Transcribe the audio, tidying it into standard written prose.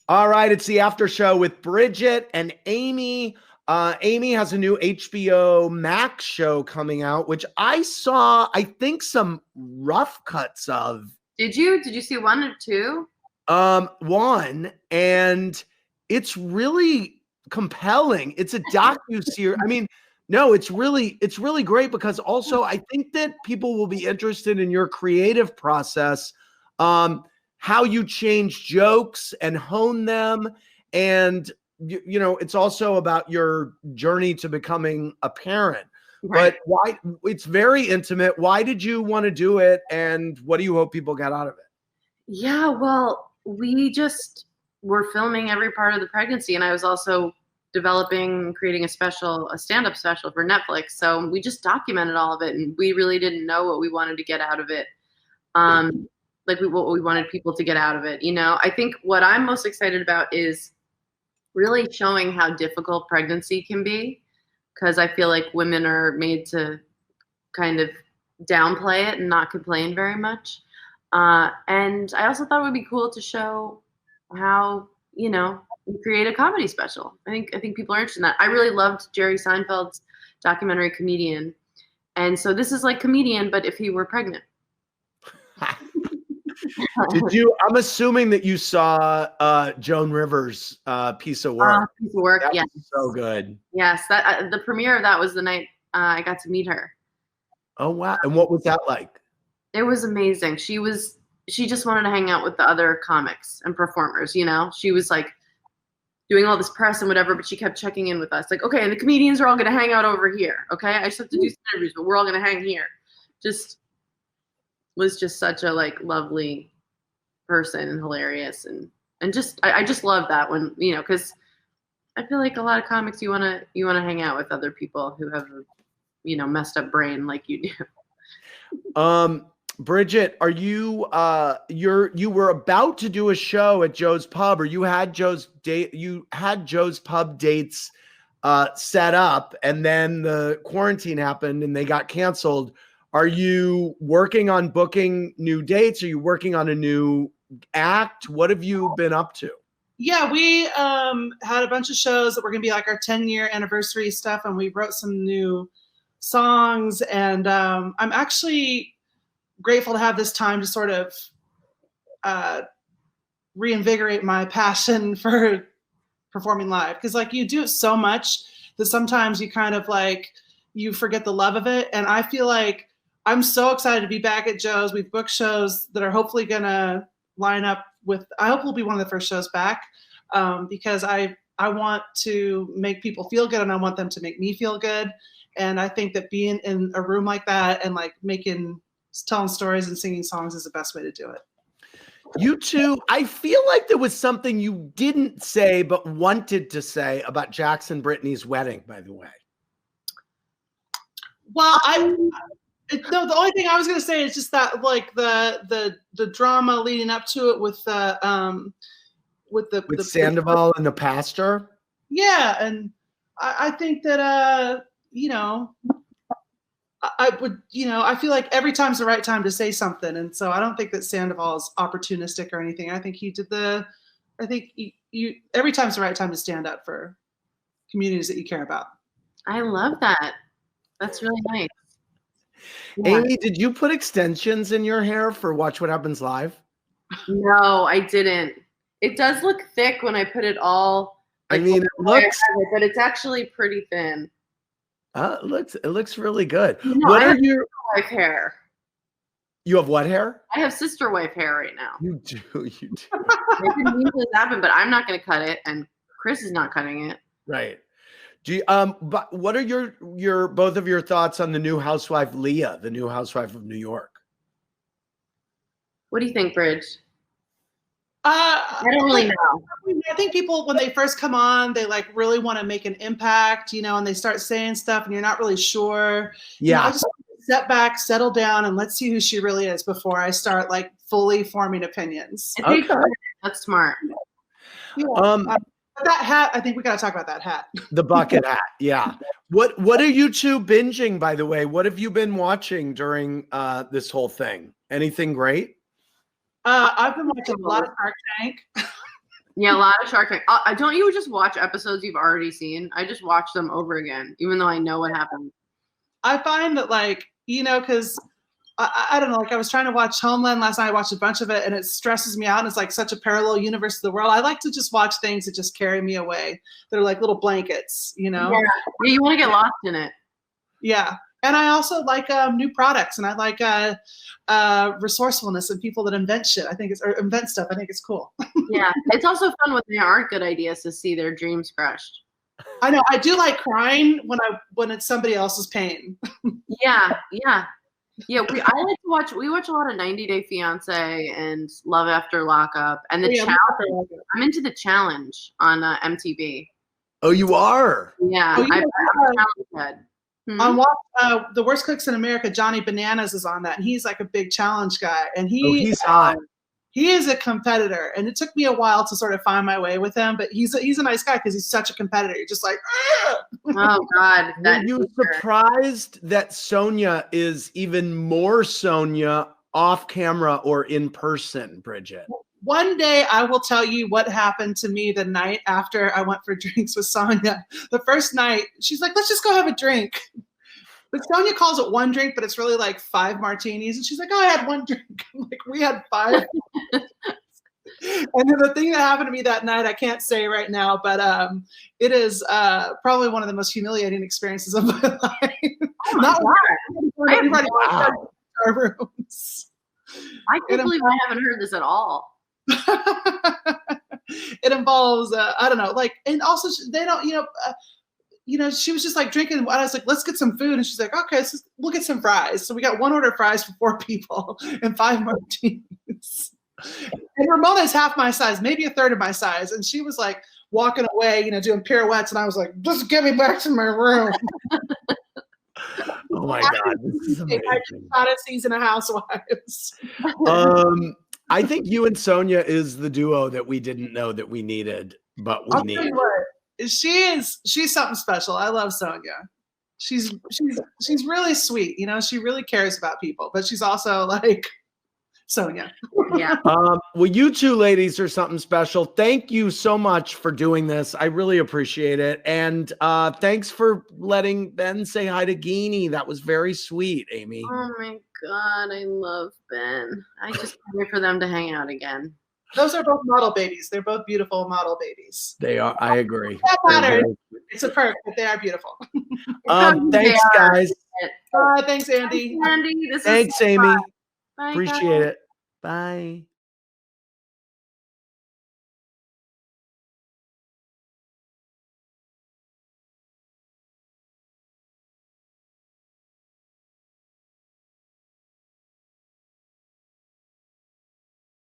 All right, it's the after show with Bridget and Amy. Amy has a new HBO Max show coming out, which I saw, I think, some rough cuts of. Did you see one or two? One, and it's really compelling. It's a docuseries. I mean, no, it's really great because also I think that people will be interested in your creative process. How you change jokes and hone them. And, you know, it's also about your journey to becoming a parent. Right. But why? It's very intimate. Why did you want to do it? And what do you hope people get out of it? Yeah, well, we just were filming every part of the pregnancy, and I was also developing, creating a stand-up special for Netflix. So we just documented all of it, and we really didn't know what we wanted to get out of it. What we wanted people to get out of it. You know, I think what I'm most excited about is really showing how difficult pregnancy can be, because I feel like women are made to kind of downplay it and not complain very much. And I also thought it would be cool to show how, you know, you create a comedy special. I think people are interested in that. I really loved Jerry Seinfeld's documentary Comedian. And so this is like Comedian, but if he were pregnant. I'm assuming that you saw Joan Rivers' piece of work. Piece of work, yes. So good. Yes, that the premiere of that was the night I got to meet her. Oh, wow. And what was that like? It was amazing. She just wanted to hang out with the other comics and performers, you know? She was like doing all this press and whatever, but she kept checking in with us. Like, okay, and the comedians are all going to hang out over here. Okay. I just have to do some interviews, but we're all going to hang here. Was just such a like lovely person and hilarious. And just, I just love that when, you know, cause I feel like a lot of comics, you want to hang out with other people who have, you know, messed up brain like you do. Bridget, are you you were about to do a show at Joe's Pub, or you had Joe's Pub dates set up, and then the quarantine happened and they got canceled. Are you working on booking new dates? Are you working on a new act? What have you been up to? Yeah, we had a bunch of shows that were going to be like our 10-year anniversary stuff, and we wrote some new songs, and I'm actually grateful to have this time to sort of reinvigorate my passion for performing live, because like you do it so much that sometimes you kind of like you forget the love of it. And I feel like I'm so excited to be back at Joe's. We've booked shows that are hopefully gonna line up with, I hope we'll be one of the first shows back, because I want to make people feel good, and I want them to make me feel good. And I think that being in a room like that and like telling stories and singing songs is the best way to do it. You two, I feel like there was something you didn't say but wanted to say about Jackson Brittany's wedding, by the way. Well, the only thing I was going to say is just that like the drama leading up to it with Sandoval and the pastor. Yeah, and I think that you know, I would, you know, I feel like every time's the right time to say something, and so I don't think that Sandoval is opportunistic or anything. I think you every time's the right time to stand up for communities that you care about. I love that. That's really nice. Yeah. Amy, did you put extensions in your hair for Watch What Happens Live? No, I didn't. It does look thick when I put it all. Like, I mean, it looks, but it's actually pretty thin. It looks really good. You know, what I are have your wife hair? You have what hair? I have sister wife hair right now. You do. You do. It didn't usually happen, but I'm not going to cut it, and Chris is not cutting it. Right. Do you, but what are your both of your thoughts on the new housewife, Leah, the new housewife of New York? What do you think, Bridge? I don't really know. I think people, when they first come on, they like really want to make an impact, you know, and they start saying stuff and you're not really sure. Yeah. You know, I just want to step back, settle down, and let's see who she really is before I start like fully forming opinions. Okay. That's smart. Yeah. That hat, I think we got to talk about that hat. The bucket hat. Yeah. What are you two binging, by the way? What have you been watching during this whole thing? Anything great? I've been watching a lot of Shark Tank. Yeah, a lot of Shark Tank. Don't you just watch episodes you've already seen? I just watch them over again, even though I know what happened. I find that, like, because I don't know, like I was trying to watch Homeland last night. I watched a bunch of it and it stresses me out. And it's like such a parallel universe to the world. I like to just watch things that just carry me away. They're like little blankets, Yeah, you want to get lost in it. Yeah. And I also like new products, and I like resourcefulness and people that invent shit. Invent stuff. I think it's cool. Yeah, it's also fun when there aren't good ideas to see their dreams crushed. I know. I do like crying when it's somebody else's pain. Yeah. We like to watch. We watch a lot of 90 Day Fiance and Love After Lockup, and the challenge. I'm into the challenge on MTV. Oh, you are? Yeah, I'm a challenge head. On The Worst Cooks in America, Johnny Bananas is on that, and he's like a big challenge guy, and he's hot. He is a competitor, and it took me a while to sort of find my way with him, but he's a nice guy because he's such a competitor. You're just like, oh God. Are you surprised that Sonia is even more Sonia off camera or in person, Bridget? One day I will tell you what happened to me the night after I went for drinks with Sonia. The first night, she's like, let's just go have a drink. But Sonia calls it one drink, but it's really like 5 martinis. And she's like, oh, I had one drink. I'm like, we had 5. And then the thing that happened to me that night, I can't say right now, but it is probably one of the most humiliating experiences of my life. Oh my God. Everybody our rooms. I can't believe I haven't heard this at all. It involves I don't know, like, and also they don't, she was just like drinking, and I was like, let's get some food, and she's like, okay, we'll get some fries. So we got 1 order of fries for 4 people and 5 martinis. And Ramona's half my size, maybe a third of my size, and she was like walking away, doing pirouettes, and I was like, just get me back to my room. Oh my God, this is amazing. I just thought of Season of Housewives. I think you and Sonia is the duo that we didn't know that we needed, but we need. Tell you what, she's something special. I love Sonia. She's really sweet. She really cares about people, but she's also like Sonia. Yeah. Well, you two ladies are something special. Thank you so much for doing this. I really appreciate it. And thanks for letting Ben say hi to Geenie. That was very sweet, Amy. Oh my God, I love Ben. I just can't wait for them to hang out again. Those are both model babies. They're both beautiful model babies. They are. I agree. That matters. It's a perk, but they are beautiful. Thanks, guys. Thanks, Andy. Thanks, Andy. Thanks, Amy. Bye, appreciate guys. it. Bye.